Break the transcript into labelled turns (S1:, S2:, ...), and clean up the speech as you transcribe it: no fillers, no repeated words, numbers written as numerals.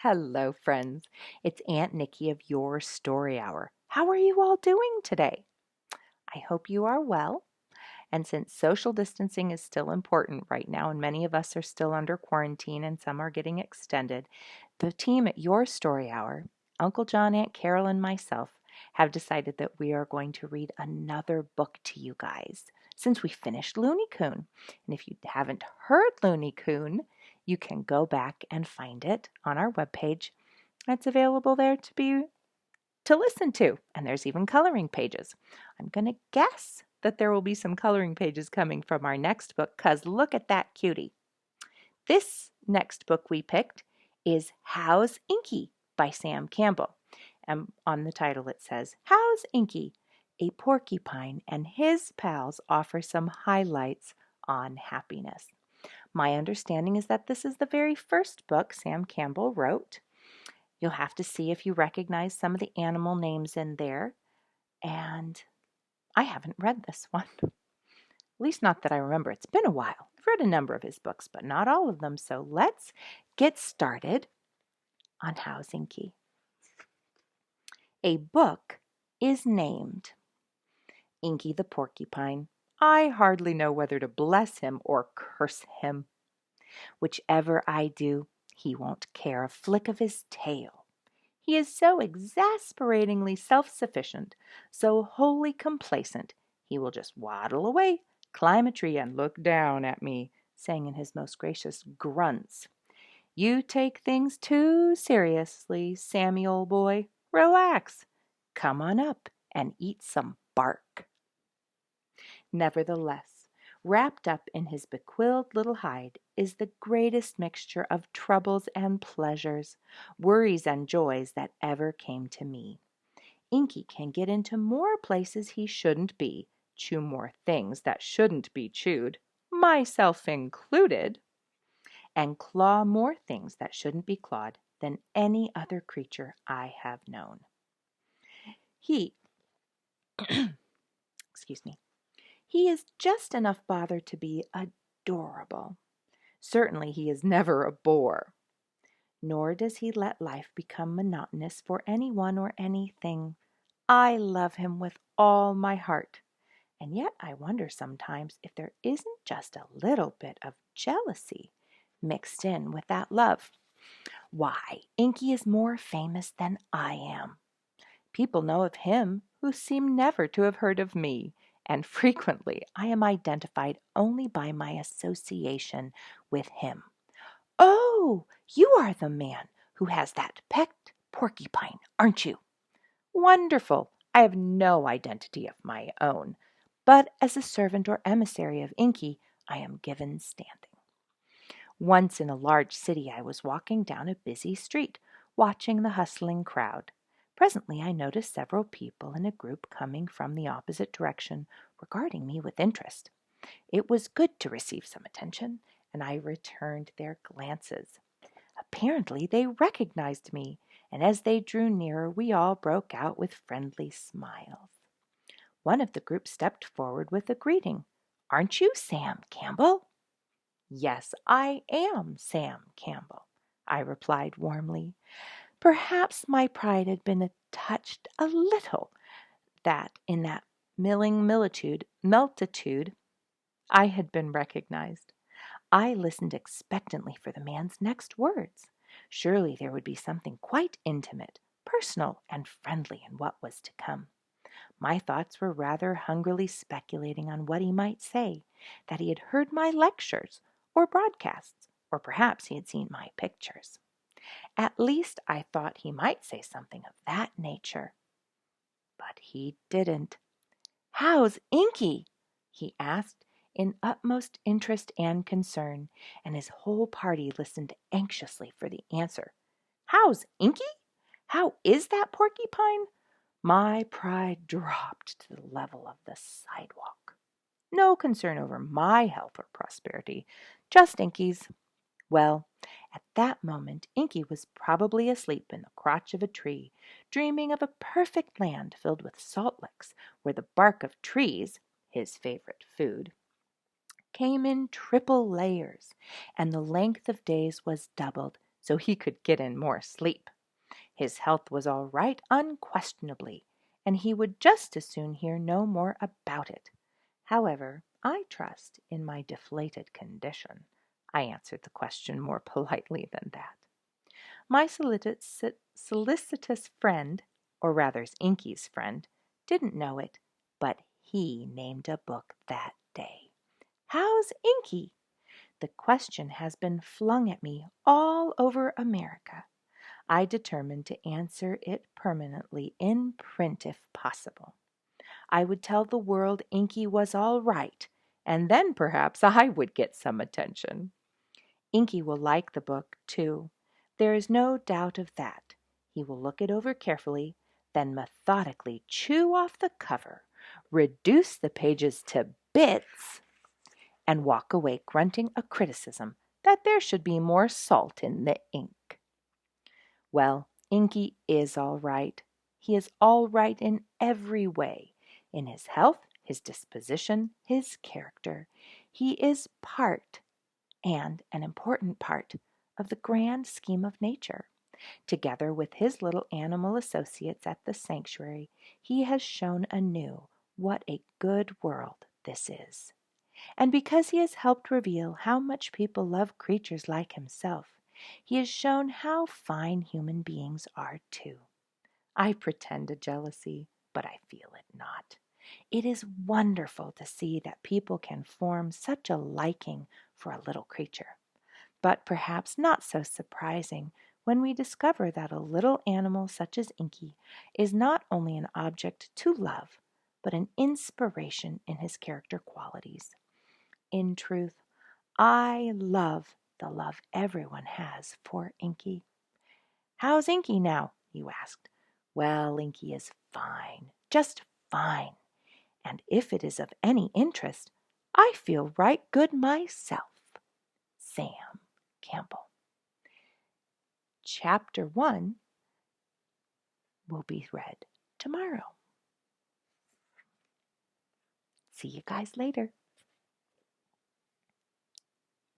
S1: Hello, friends. It's Aunt Nikki of Your Story Hour. How are you all doing today? I hope you are well. And since social distancing is still important right now, and many of us are still under quarantine and some are getting extended, the team at Your Story Hour, Uncle Jon, Aunt Carole, and myself, have decided that we are going to read another book to you guys since we finished Looney Coon. And if you haven't heard Looney Coon, you can go back and find it on our webpage. It's available there to listen to, and there's even coloring pages. I'm going to guess that there will be some coloring pages coming from our next book, because look at that cutie. This next book we picked is How's Inky by Sam Campbell. And on the title it says, How's Inky? A porcupine and his pals offer some highlights on happiness. My understanding is that this is the very first book Sam Campbell wrote. You'll have to see if you recognize some of the animal names in there. And I haven't read this one. At least not that I remember. It's been a while. I've read a number of his books, but not all of them. So let's get started on How's Inky. A book is named Inky the Porcupine. I hardly know whether to bless him or curse him. Whichever I do, he won't care a flick of his tail. He is so exasperatingly self-sufficient, so wholly complacent, he will just waddle away, climb a tree, and look down at me, saying in his most gracious grunts, "You take things too seriously, Sammy, old boy. Relax. Come on up and eat some bark." Nevertheless, wrapped up in his bequilled little hide is the greatest mixture of troubles and pleasures, worries and joys that ever came to me. Inky can get into more places he shouldn't be, chew more things that shouldn't be chewed, myself included, and claw more things that shouldn't be clawed than any other creature I have known. He excuse me. He is just enough bother to be adorable. Certainly he is never a bore. Nor does he let life become monotonous for anyone or anything. I love him with all my heart. And yet I wonder sometimes if there isn't just a little bit of jealousy mixed in with that love. Why, Inky is more famous than I am. People know of him who seem never to have heard of me, and frequently I am identified only by my association with him. "Oh, you are the man who has that pet porcupine, aren't you?" "Wonderful. I have no identity of my own, but as a servant or emissary of Inky, I am given standing." Once in a large city I was walking down a busy street, watching the hustling crowd. Presently I noticed several people in a group coming from the opposite direction, regarding me with interest. It was good to receive some attention, and I returned their glances. Apparently they recognized me, and as they drew nearer we all broke out with friendly smiles. One of the group stepped forward with a greeting. "Aren't you Sam Campbell?" "Yes, I am Sam Campbell," I replied warmly. Perhaps my pride had been touched a little, that in that multitude I had been recognized. I listened expectantly for the man's next words. Surely there would be something quite intimate, personal, and friendly in what was to come. My thoughts were rather hungrily speculating on what he might say, that he had heard my lectures or broadcasts, or perhaps he had seen my pictures. At least I thought he might say something of that nature. But he didn't. "How's Inky?" he asked in utmost interest and concern, and his whole party listened anxiously for the answer. "How's Inky? How is that porcupine?" My pride dropped to the level of the sidewalk. No concern over my health or prosperity, just Inky's. Well, at that moment Inky was probably asleep in the crotch of a tree, dreaming of a perfect land filled with salt licks, where the bark of trees, his favorite food, came in triple layers, and the length of days was doubled, so he could get in more sleep. His health was all right unquestionably, and he would just as soon hear no more about it. However, I trust in my deflated condition. I answered the question more politely than that. My solicitous friend, or rather Inky's friend, didn't know it, but he named a book that day. How's Inky? The question has been flung at me all over America. I determined to answer it permanently in print if possible. I would tell the world Inky was all right, and then perhaps I would get some attention. Inky will like the book, too. There is no doubt of that. He will look it over carefully, then methodically chew off the cover, reduce the pages to bits, and walk away grunting a criticism that there should be more salt in the ink. Well, Inky is all right. He is all right in every way. In his health, his disposition, his character. He is part, and an important part, of the grand scheme of nature. Together with his little animal associates at the sanctuary, he has shown anew what a good world this is. And because he has helped reveal how much people love creatures like himself, he has shown how fine human beings are too. I pretend a jealousy, but I feel it not. It is wonderful to see that people can form such a liking for a little creature, but perhaps not so surprising when we discover that a little animal such as Inky is not only an object to love, but an inspiration in his character qualities. In truth, I love the love everyone has for Inky. How's Inky now? You asked. Well, Inky is fine, just fine. And if it is of any interest, I feel right good myself. Sam Campbell. Chapter 1 will be read tomorrow. See you guys later.